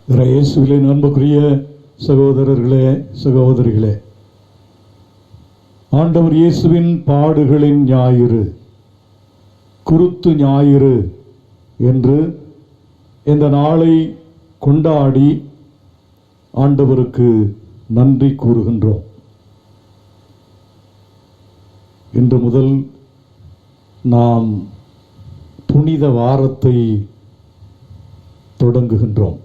இயேசுவிலே அன்புக்குரிய சகோதரர்களே, சகோதரிகளே, ஆண்டவர் இயேசுவின் பாடுகளின் ஞாயிறு, குருத்து ஞாயிறு என்று இந்த நாளை கொண்டாடி ஆண்டவருக்கு நன்றி கூறுகின்றோம். இன்று முதல் நாம் புனித வாரத்தை தொடங்குகின்றோம்.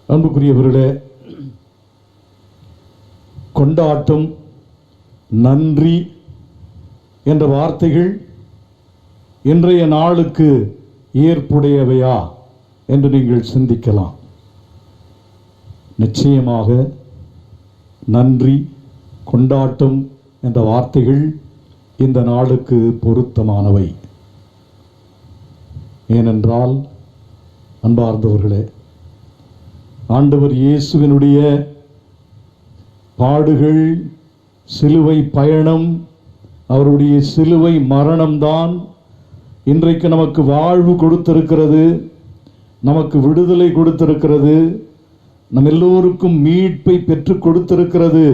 அன்புக்குரியவர்களே, கொண்டாட்டம், நன்றி என்ற வார்த்தைகள் இன்றைய நாளுக்கு ஏற்புடையவையா என்று நீங்கள் சிந்திக்கலாம். நிச்சயமாக நன்றி, கொண்டாட்டம் என்ற வார்த்தைகள் இந்த நாளுக்கு பொருத்தமானவை. ஏனென்றால் அன்பார்ந்தவர்களே, ஆண்டவர் இயேசுவினுடைய பாடுகள், சிலுவை பயணம், அவருடைய சிலுவை மரணம்தான் இன்றைக்கு நமக்கு வாழ்வு கொடுத்திருக்கிறது, நமக்கு விடுதலை கொடுத்திருக்கிறது, நம் எல்லோருக்கும் மீட்பை பெற்றுக் கொடுத்திருக்கிறது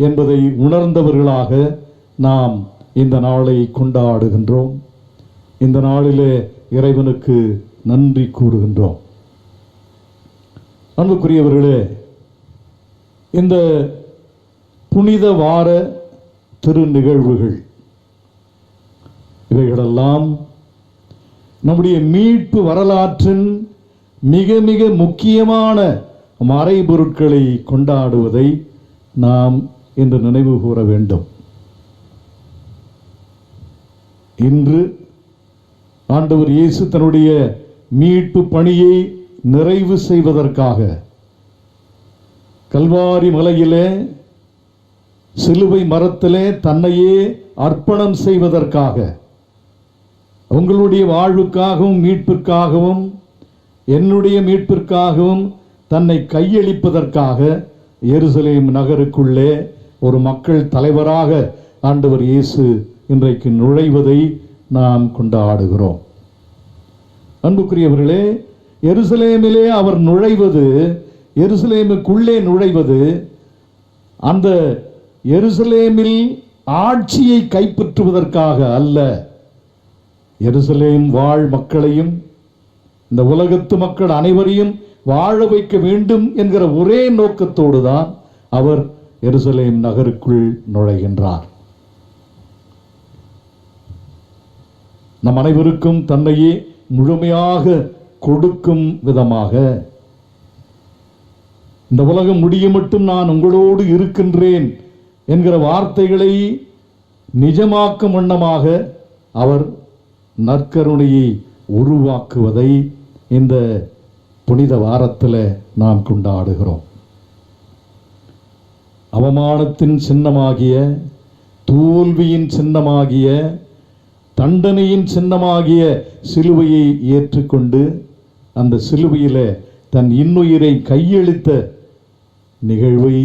என்பதை உணர்ந்தவர்களாக நாம் இந்த நாளை கொண்டாடுகின்றோம். இந்த நாளிலே இறைவனுக்கு நன்றி கூறுகின்றோம். அன்புக்குரியவர்களே, இந்த புனித வார திரு நிகழ்வுகள் இவைகளெல்லாம் நம்முடைய மீட்பு வரலாற்றின் மிக மிக முக்கியமான மறைபொருட்களை கொண்டாடுவதை நாம் இன்று நினைவு கூற வேண்டும். இன்று ஆண்டவர் இயேசு தன்னுடைய மீட்பு பணியை நிறைவு செய்வதற்காக கல்வாரி மலையிலே சிலுவை மரத்திலே தன்னையே அர்ப்பணம் செய்வதற்காக, உங்களுடைய வாழ்வுக்காகவும் மீட்பிற்காகவும் என்னுடைய மீட்பிற்காகவும் தன்னை கையளிப்பதற்காக எருசலேம் நகருக்குள்ளே ஒரு மக்கள் தலைவராக ஆண்டவர் இயேசு இன்றைக்கு நுழைவதை நாம் கொண்டாடுகிறோம். அன்புக்குரியவர்களே, எருசலேமிலே அவர் நுழைவது, எருசலேமுக்குள்ளே நுழைவது, அந்த எருசலேமில் ஆட்சியை கைப்பற்றுவதற்காக அல்ல, எருசலேம் வாழ் மக்களையும் இந்த உலகத்து மக்கள் அனைவரையும் வாழ வைக்க வேண்டும் என்கிற ஒரே நோக்கத்தோடு தான் அவர் எருசலேம் நகருக்குள் நுழைகின்றார். நம் அனைவருக்கும் தன்னையே முழுமையாக கொடுக்கும் விதமாக, இந்த உலகம் முடிய மட்டும் நான் உங்களோடு இருக்கின்றேன் என்கிற வார்த்தைகளை நிஜமாக்கும் வண்ணமாக அவர் நற்கருணையை உருவாக்குவதை இந்த புனித வாரத்தில் நாம் கொண்டாடுகிறோம். அவமானத்தின் சின்னமாகிய, தோல்வியின் சின்னமாகிய, தண்டனையின் சின்னமாகிய சிலுவையை ஏற்றுக்கொண்டு அந்த சிலுவையில் தன் இன்னுயிரை கையளித்த நிகழ்வை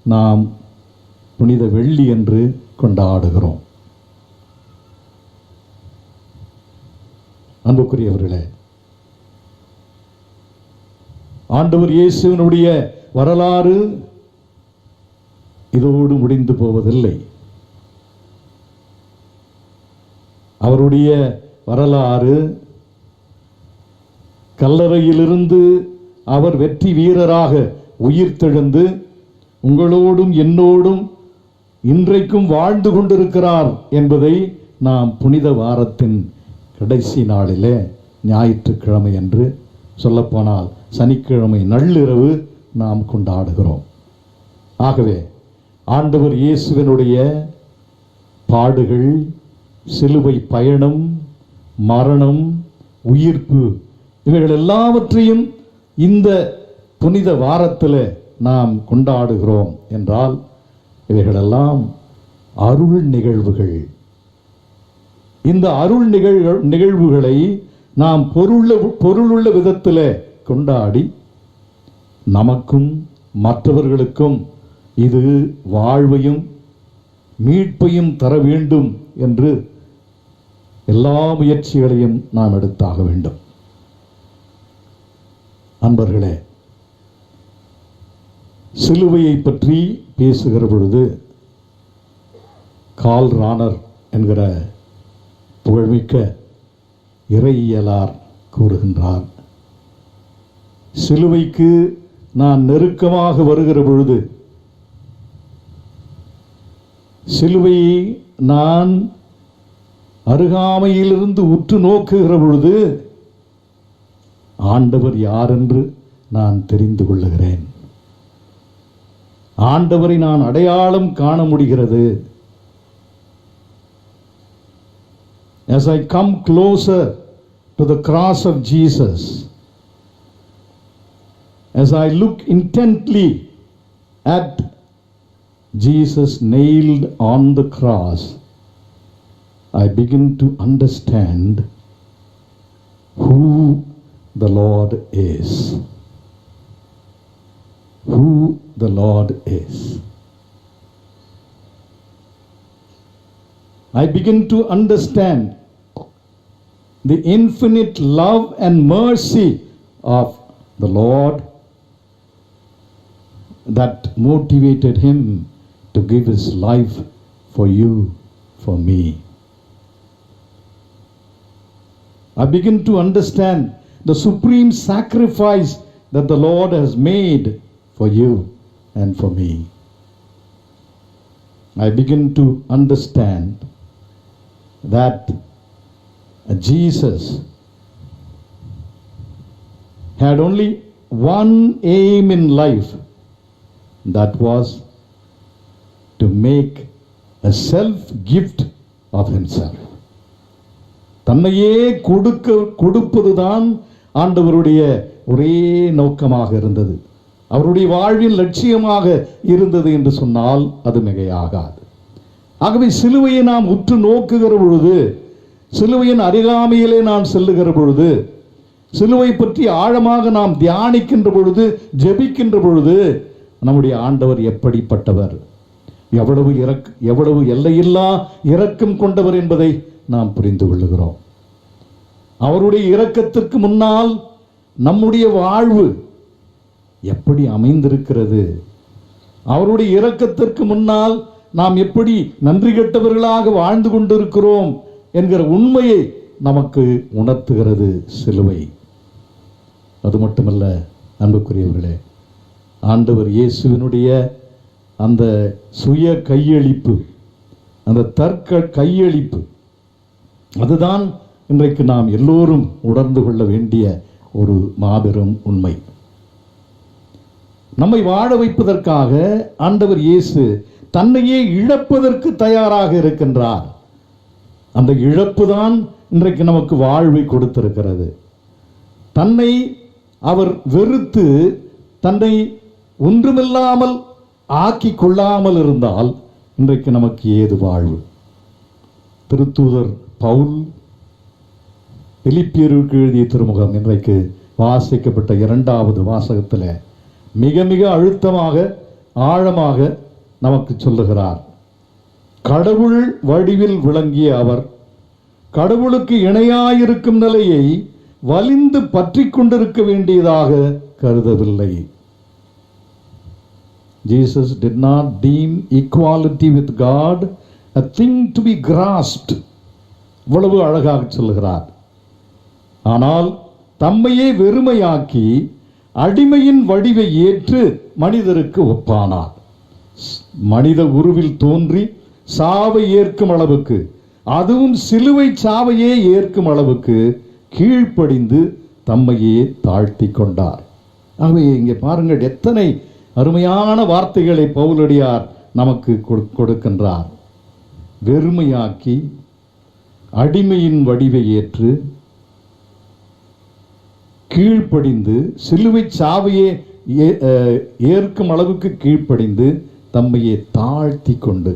நாம் புனித வெள்ளி என்று கொண்டாடுகிறோம். அன்புக்குரியவர்களே, ஆண்டவர் இயேசுவினுடைய வரலாறு இதோடு முடிந்து போவதில்லை. அவருடைய வரலாறு, கல்லறையிலிருந்து அவர் வெற்றி வீரராக உயிர்த்தெழுந்து உங்களோடும் என்னோடும் இன்றைக்கும் வாழ்ந்து கொண்டிருக்கிறார் என்பதை நாம் புனித வாரத்தின் கடைசி நாளிலே, ஞாயிற்றுக்கிழமை என்று, சொல்லப்போனால் சனிக்கிழமை நள்ளிரவு நாம் கொண்டாடுகிறோம். ஆகவே ஆண்டவர் இயேசுவினுடைய பாடுகள், சிலுவை பயணம், மரணம், உயிர்ப்பு, இவைகள் எல்லாவற்றையும் இந்த புனித வாரத்தில் நாம் கொண்டாடுகிறோம் என்றால் இவைகளெல்லாம் அருள் நிகழ்வுகள். இந்த அருள் நிகழ்வுகளை நாம் பொருளுள்ள விதத்தில் கொண்டாடி நமக்கும் மற்றவர்களுக்கும் இது வாழ்வையும் மீட்பையும் தர வேண்டும் என்று எல்லா முயற்சிகளையும் நாம் எடுத்தாக வேண்டும். அன்பர்களே, சிலுவையை பற்றி பேசுகிற பொழுது கார்ல் ரானர் என்கிற புகழ்மிக்க இறையியலார் கூறுகின்றார், சிலுவைக்கு நான் நெருக்கமாக வருகிற பொழுது, சிலுவையை நான் அருகாமையிலிருந்து உற்று நோக்குகிற பொழுது ஆண்டவர் யார் என்று நான் தெரிந்து கொள்ளுகிறேன். ஆண்டவரை நான் அடையாளம் காண முடிகிறது. As I come closer to the cross of Jesus, as I look intently at Jesus nailed on the cross, I begin to understand who the Lord is. Who the Lord is. I begin to understand the infinite love and mercy of the Lord that motivated him to give his life for you, for me. I begin to understand the supreme sacrifice that the Lord has made for you and for me. I begin to understand that Jesus had only one aim in life, that was to make a self-gift of himself. தன்னையே கொடுப்பதுதான் ஆண்டவருடைய ஒரே நோக்கமாக இருந்தது, அவருடைய வாழ்வின் லட்சியமாக இருந்தது என்று சொன்னால் அது மிகையாகாது. ஆகவே சிலுவையை நாம் உற்று நோக்குகிற பொழுது, சிலுவையின் அருகாமையிலே நாம் செல்லுகிற பொழுது, சிலுவை பற்றி ஆழமாக நாம் தியானிக்கின்ற பொழுது, ஜெபிக்கின்ற பொழுது, நம்முடைய ஆண்டவர் எப்படிப்பட்டவர், எவ்வளவு எல்லையில்லா இரக்கம் கொண்டவர் என்பதை நாம் புரிந்து கொள்ளுகிறோம். அவருடைய இரக்கத்திற்கு முன்னால் நம்முடைய வாழ்வு எப்படி அமைந்திருக்கிறது, அவருடைய இரக்கத்திற்கு முன்னால் நாம் எப்படி நன்றி கெட்டவர்களாக வாழ்ந்து கொண்டிருக்கிறோம் என்கிற உண்மையை நமக்கு உணர்த்துகிறது சிலுவை. அது மட்டுமல்ல அன்புக்குரியவர்களே, ஆண்டவர் இயேசுவினுடைய அந்த சுய கையளிப்பு, அந்த தர்க்க கையளிப்பு, அதுதான் இன்றைக்கு நாம் எல்லோரும் உணர்ந்து கொள்ள வேண்டிய ஒரு மாபெரும் உண்மை. நம்மை வாழ வைப்பதற்காக ஆண்டவர் இயேசு தன்னையே இழப்பதற்கு தயாராக இருக்கின்றார். அந்த இழப்பு தான் இன்றைக்கு நமக்கு வாழ்வை கொடுத்திருக்கிறது. தன்னை அவர் வெறுத்து தன்னை ஒன்றுமில்லாமல் ஆக்கி கொள்ளாமல் இருந்தால் இன்றைக்கு நமக்கு ஏது வாழ்வு? திருத்தூதர் பவுல் பிலிப்பியருக்கு எழுதிய திருமுகம் இன்றைக்கு வாசிக்கப்பட்ட 2வது வாசகத்தில் மிக மிக அழுத்தமாக ஆழமாக நமக்கு சொல்லுகிறார். கடவுள் வடிவில் விளங்கிய அவர் கடவுளுக்கு இணையாயிருக்கும் நிலையை வலிந்து பற்றி கொண்டிருக்க வேண்டியதாக கருதவில்லை. Jesus did not deem equality with God a thing to be grasped. இவ்வளவு அழகாக சொல்லுகிறார். ஆனால் தம்மையே வெறுமையாக்கி அடிமையின் வடிவை ஏற்று மனிதருக்கு ஒப்பானார். மனித உருவில் தோன்றி சாவை ஏற்கும் அளவுக்கு, அதுவும் சிலுவை சாவையே ஏற்கும் அளவுக்கு கீழ்ப்படிந்து தம்மையே தாழ்த்தி கொண்டார். ஆகவே இங்கே பாருங்கள், எத்தனை அருமையான வார்த்தைகளை பவுலடியார் நமக்கு கொடுக்கின்றார். வெறுமையாக்கி அடிமையின் வடிவை ஏற்று கீழ்ப்படிந்து சிலுவை சாவையே ஏற்கும் அளவுக்கு கீழ்ப்படிந்து தம்மையே தாழ்த்தி கொண்டு,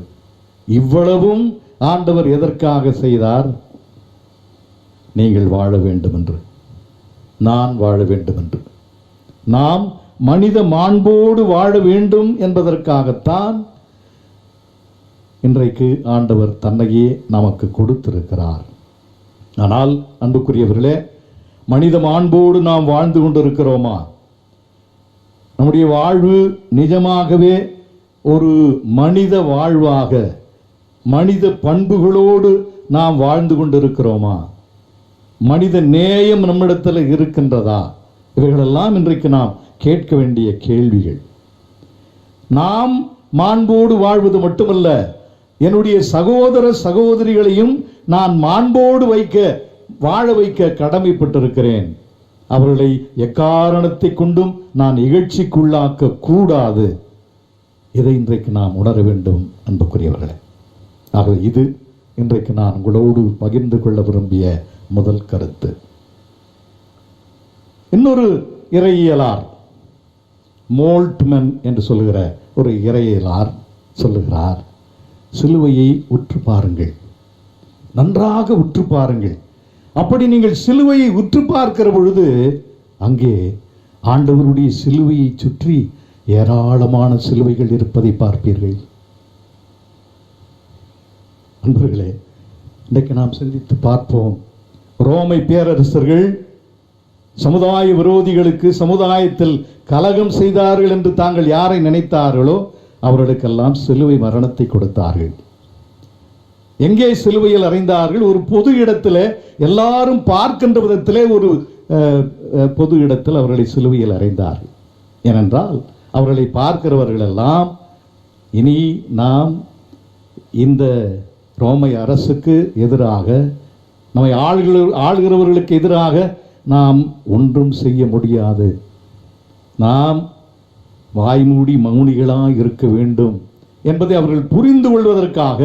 இவ்வளவும் ஆண்டவர் எதற்காக செய்தார்? நீங்கள் வாழ வேண்டும் என்று, நான் வாழ வேண்டும் என்று, நாம் மனித மாண்போடு வாழ வேண்டும் என்பதற்காகத்தான் இன்றைக்கு ஆண்டவர் தன்னையே நமக்கு கொடுத்திருக்கிறார். ஆனால் அன்புக்குரியவர்களே, மனித மாண்போடு நாம் வாழ்ந்து கொண்டிருக்கிறோமா? நம்முடைய வாழ்வு நிஜமாகவே ஒரு மனித வாழ்வாக, மனித பண்புகளோடு நாம் வாழ்ந்து கொண்டிருக்கிறோமா? மனித நேயம் நம்மிடத்தில் இருக்கின்றதா? இவைகளெல்லாம் இன்றைக்கு நாம் கேட்க வேண்டிய கேள்விகள். நாம் மாண்போடு வாழ்வது மட்டுமல்ல, என்னுடைய சகோதர சகோதரிகளையும் நான் மாண்போடு வாழ வைக்க கடமைப்பட்டிருக்கிறேன். அவர்களை எக்காரணத்தை கொண்டும் நான் இகழ்ச்சிக்குள்ளாக்க கூடாது. இதை இன்றைக்கு நாம் உணர வேண்டும் அன்புக்குரியவர்களே. ஆகவே இது இன்றைக்கு நான் உங்களோடு பகிர்ந்து கொள்ள விரும்பிய முதல் கருத்து. இன்னொரு இறையியலார், மோல்ட்மன் என்று சொல்லுகிற ஒரு இறையியலார் சொல்லுகிறார், சிலுவையை உற்று பாருங்கள், நன்றாக உற்று பாருங்கள். அப்படி நீங்கள் சிலுவையை உற்று பார்க்கிற பொழுது அங்கே ஆண்டவருடைய சிலுவையை சுற்றி ஏராளமான சிலுவைகள் இருப்பதை பார்ப்பீர்கள். அன்பர்களே, இன்றைக்கு நாம் சிந்தித்து பார்ப்போம். ரோமை பேரரசர்கள் சமுதாய விரோதிகளுக்கு சமுதாயத்தில் கலகம் செய்தார்கள் என்று தாங்கள் யாரை நினைத்தார்களோ அவர்களுக்கெல்லாம் சிலுவை மரணத்தை கொடுத்தார்கள். எங்கே சிலுவையில் அறைந்தார்கள்? ஒரு பொது இடத்துல, எல்லாரும் பார்க்கின்ற விதத்திலே ஒரு பொது இடத்தில் அவர்களை சிலுவையில் அறைந்தார்கள். ஏனென்றால் அவர்களை பார்க்கிறவர்கள் எல்லாம், இனி நாம் இந்த ரோமை அரசுக்கு எதிராக, நம்மை ஆளுகிறவர்களுக்கு எதிராக நாம் ஒன்றும் செய்ய முடியாது, நாம் வாய்மூடி மௌனிகளாக இருக்க வேண்டும் என்பதை அவர்கள் புரிந்து கொள்வதற்காக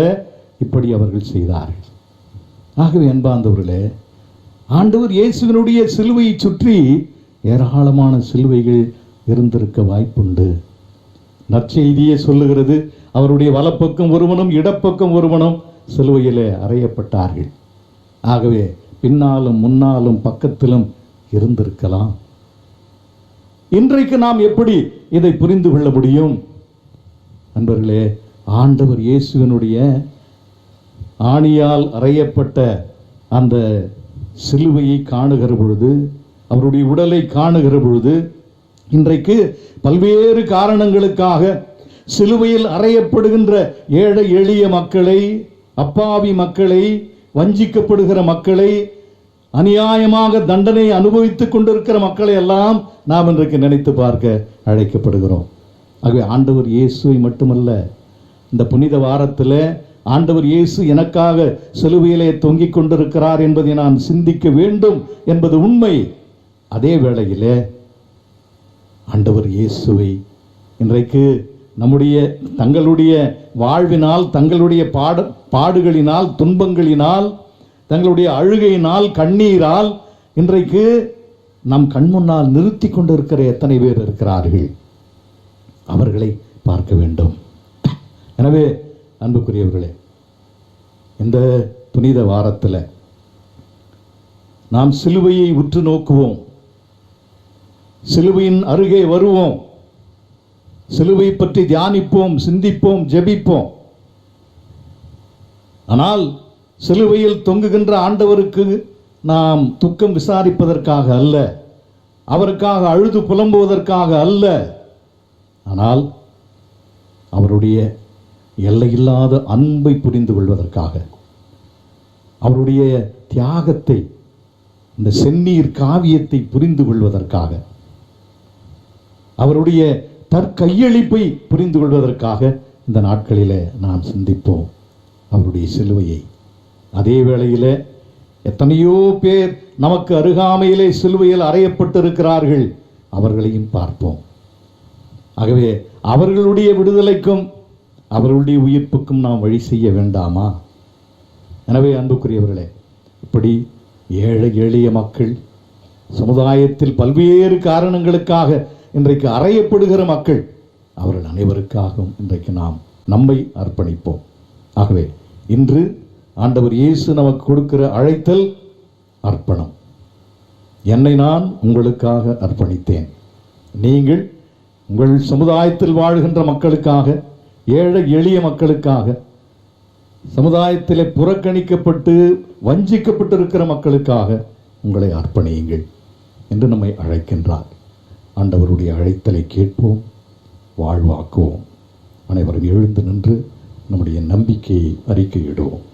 இப்படி அவர்கள் செய்தார்கள். ஆகவே அன்பார்ந்தவர்களே, ஆண்டவர் இயேசுவினுடைய சிலுவையை சுற்றி ஏராளமான சிலுவைகள் இருந்திருக்க வாய்ப்புண்டு. நற்செய்தியே சொல்லுகிறது, அவருடைய வலப்பக்கம் ஒருவனும் இடப்பக்கம் ஒருவனும் சிலுவையிலே அறையப்பட்டார்கள். ஆகவே பின்னாலும் முன்னாலும் பக்கத்திலும் இருந்திருக்கலாம். இன்றைக்கு நாம் எப்படி இதை புரிந்து கொள்ள முடியும்? நண்பர்களே, ஆண்டவர் இயேசுவினுடைய ஆணியால் அறையப்பட்ட அந்த சிலுவையை காணுகிற பொழுது, அவருடைய உடலை காணுகிற பொழுது, இன்றைக்கு பல்வேறு காரணங்களுக்காக சிலுவையில் அறையப்படுகின்ற ஏழை எளிய மக்களை, அப்பாவி மக்களை, வஞ்சிக்கப்படுகிற மக்களை, அநியாயமாக தண்டனை அனுபவித்துக் கொண்டிருக்கிற மக்களை எல்லாம் நாம் இன்றைக்கு நினைத்து பார்க்க அழைக்கப்படுகிறோம். ஆகவே ஆண்டவர் இயேசுவை மட்டுமல்ல, இந்த புனித வாரத்தில் ஆண்டவர் இயேசு எனக்காக சிலுவையிலே தொங்கிக் கொண்டிருக்கிறார் என்பதை நான் சிந்திக்க வேண்டும் என்பது உண்மை. அதே வேளையிலே ஆண்டவர் இயேசுவை இன்றைக்கு தங்களுடைய வாழ்வினால், தங்களுடைய பாடுகளினால், துன்பங்களினால், தங்களுடைய அழுகையினால், கண்ணீரால் இன்றைக்கு நம் கண்முன்னால் நிறுத்தி கொண்டிருக்கிற எத்தனை பேர் இருக்கிறார்கள்? அவர்களை பார்க்க வேண்டும். எனவே அன்புக்குரியவர்களே, இந்த புனித வாரத்தில் நாம் சிலுவையை உற்று நோக்குவோம், சிலுவையின் அருகே வருவோம், சிலுவை பற்றி தியானிப்போம், சிந்திப்போம், ஜெபிப்போம். ஆனால் சிலுவையில் தொங்குகின்ற ஆண்டவருக்கு நாம் துக்கம் விசாரிப்பதற்காக அல்ல, அவருக்காக அழுது புலம்புவதற்காக அல்ல, ஆனால் அவருடைய எல்லையில்லாத அன்பை புரிந்து கொள்வதற்காக, அவருடைய தியாகத்தை, இந்த செந்நீர் காவியத்தை புரிந்து கொள்வதற்காக, அவருடைய தற்கையளிப்பை புரிந்து கொள்வதற்காக இந்த நாட்களிலே நாம் சிந்திப்போம் அவருடைய சிலுவையை. அதே வேளையிலே எத்தனையோ பேர் நமக்கு அருகாமையிலே சிலுவையில் அறையப்பட்டிருக்கிறார்கள், அவர்களையும் பார்ப்போம். ஆகவே அவர்களுடைய விடுதலைக்கும் அவர்களுடைய உயிர்ப்புக்கும் நாம் வழி செய்ய வேண்டாமா? எனவே அன்புக்குரியவர்களே, இப்படி ஏழை எளிய மக்கள், சமுதாயத்தில் பல்வேறு காரணங்களுக்காக இன்றைக்கு அறையப்படுகிற மக்கள், அவர்கள் அனைவருக்காகவும் இன்றைக்கு நாம் நம்மை அர்ப்பணிப்போம். ஆகவே இன்று ஆண்டவர் இயேசு நமக்கு கொடுக்கிற அழைத்தல் அர்ப்பணம். என்னை நான் உங்களுக்காக அர்ப்பணித்தேன். நீங்கள் உங்கள் சமுதாயத்தில் வாழ்கின்ற மக்களுக்காக, ஏழை எளிய மக்களுக்காக, சமுதாயத்திலே புறக்கணிக்கப்பட்டு வஞ்சிக்கப்பட்டிருக்கிற மக்களுக்காக உங்களை அர்ப்பணியுங்கள் என்று நம்மை அழைக்கின்றார். ஆண்டவருடைய அழைத்தலை கேட்போம், வாழ்வாக்குவோம். அனைவரும் எழுந்து நின்று நம்முடைய நம்பிக்கையை அறிக்கையிடுவோம்.